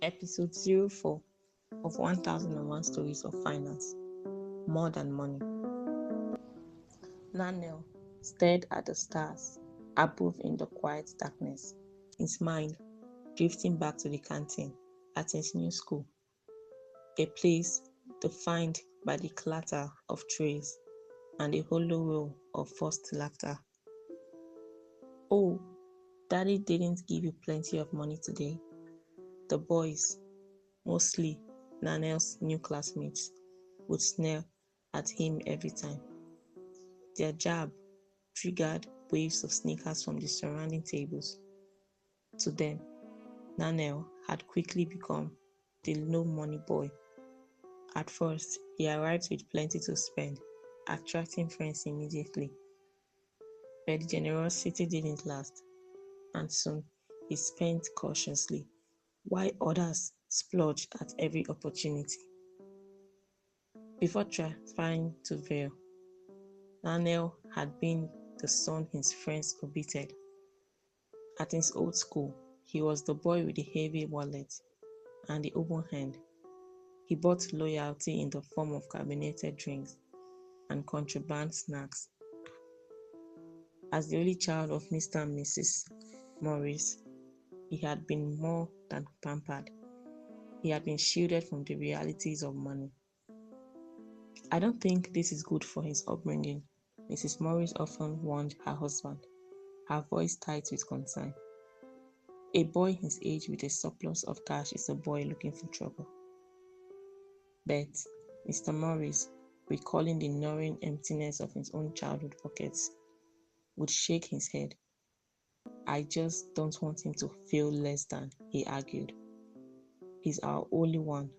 Episode 04 of 1001 Stories of Finance. More than money. Lanel stared at the stars above in the quiet darkness, his mind drifting back to the canteen at his new school, a place defined by the clatter of trays and the hollow roll of forced laughter. Oh, Daddy didn't give you plenty of money today. The boys, mostly Lanel's new classmates, would sneer at him every time. Their jab triggered waves of sneakers from the surrounding tables. To them, Lanel had quickly become the no money boy. At first, he arrived with plenty to spend, attracting friends immediately. But the generosity didn't last, and soon he spent cautiously, while others splurged at every opportunity. Before transferring to Ville, Lanel had been the son his friends coveted. At his old school, he was the boy with the heavy wallet and the open hand. He bought loyalty in the form of carbonated drinks and contraband snacks. As the only child of Mr. and Mrs. Morris, he had been more than pampered. He had been shielded from the realities of money. I don't think this is good for his upbringing, Mrs. Morris often warned her husband, her voice tight with concern. A boy his age with a surplus of cash is a boy looking for trouble. But Mr. Morris, recalling the gnawing emptiness of his own childhood pockets, would shake his head. I just don't want him to feel less than, he argued. He's our only one.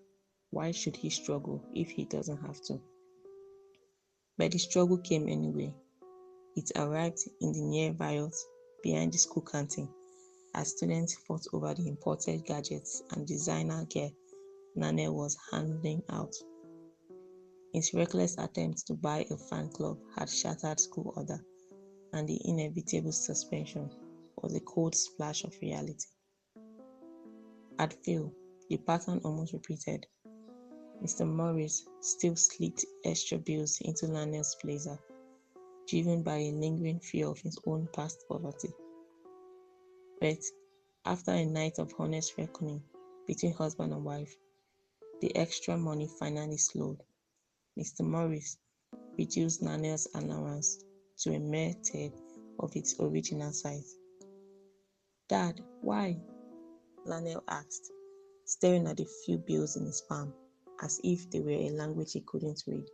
Why should he struggle if he doesn't have to? But the struggle came anyway. It arrived in the near riots behind the school canteen as students fought over the imported gadgets and designer gear Lanel was handing out. His reckless attempt to buy a fan club had shattered school order, and the inevitable suspension was a cold splash of reality. At Ville, the pattern almost repeated. Mr. Morris still slipped extra bills into Lanel's blazer, driven by a lingering fear of his own past poverty. But after a night of honest reckoning between husband and wife, the extra money finally slowed. Mr. Morris reduced Lanel's allowance to a mere third of its original size. Dad, why? Lanel asked, staring at the few bills in his palm as if they were a language he couldn't read.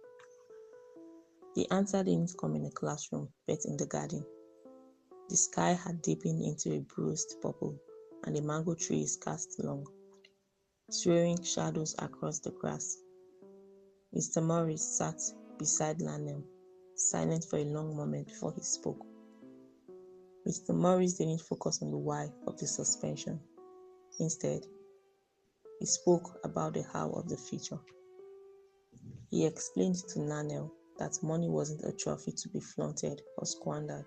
The answer didn't come in the classroom, but in the garden. The sky had deepened into a bruised purple, and the mango trees cast long, swirling shadows across the grass. Mr. Morris sat beside Lanel, silent for a long moment before he spoke. Mr. Morris didn't focus on the why of the suspension. Instead, he spoke about the how of the future. He explained to Lanel that money wasn't a trophy to be flaunted or squandered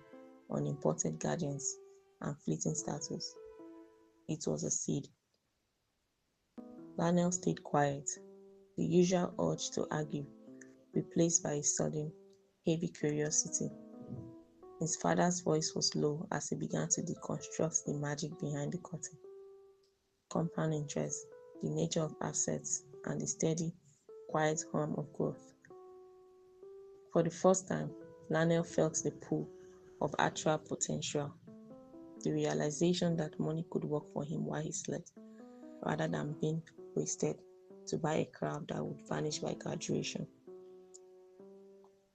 on imported gadgets and fleeting status. It was a seed. Lanel stayed quiet, the usual urge to argue replaced by a sudden, heavy curiosity. His father's voice was low as he began to deconstruct the magic behind the curtain. Compound interest, the nature of assets, and the steady, quiet hum of growth. For the first time, Lanel felt the pull of actual potential, the realization that money could work for him while he slept, rather than being wasted to buy a crowd that would vanish by graduation.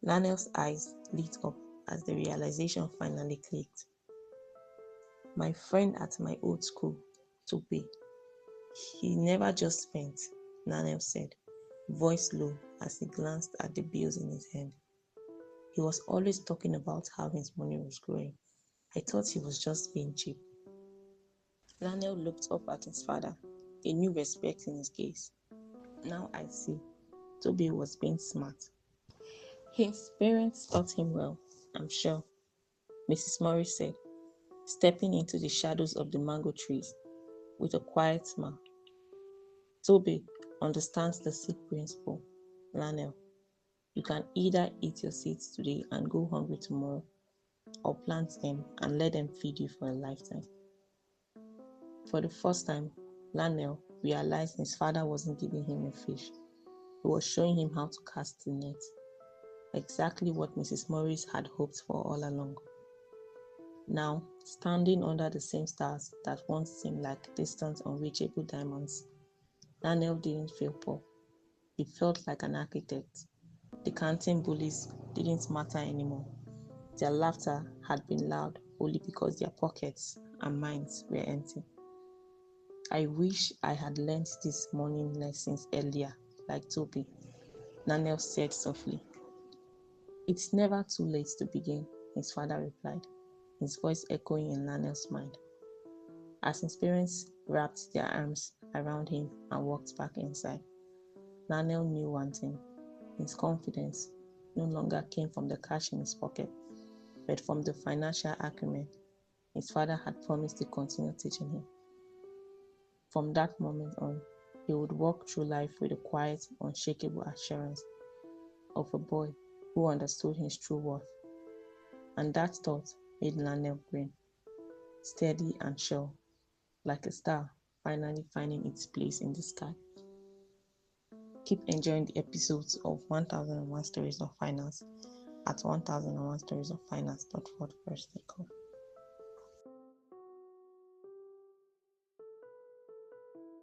Lanel's eyes lit up as the realization finally clicked. My friend at my old school, Tope, he never just spent, Lanel said, voice low as he glanced at the bills in his hand. He was always talking about how his money was growing. I thought he was just being cheap. Lanel looked up at his father, a new respect in his gaze. Now I see, Toby was being smart. His parents taught him well, I'm sure, Mrs. Morris said, stepping into the shadows of the mango trees with a quiet smile. Toby understands the seed principle. Lanel, you can either eat your seeds today and go hungry tomorrow, or plant them and let them feed you for a lifetime. For the first time, Lanel realized his father wasn't giving him a fish. He was showing him how to cast the net. Exactly what Mrs. Morris had hoped for all along. Now, standing under the same stars that once seemed like distant, unreachable diamonds, Lanel didn't feel poor. He felt like an architect. The canteen bullies didn't matter anymore. Their laughter had been loud only because their pockets and minds were empty. I wish I had learned these morning lessons earlier, like Toby, Lanel said softly. It's never too late to begin, his father replied, his voice echoing in Lanel's mind. As his parents wrapped their arms around him and walked back inside, Lanel knew one thing. His confidence no longer came from the cash in his pocket, but from the financial acumen his father had promised to continue teaching him. From that moment on, he would walk through life with the quiet, unshakable assurance of a boy who understood his true worth. And that thought made Lanel grin, steady and sure, like a star finally finding its place in the sky. Keep enjoying the episodes of 1001 Stories of Finance at 1001storiesoffinance.wordpress.com.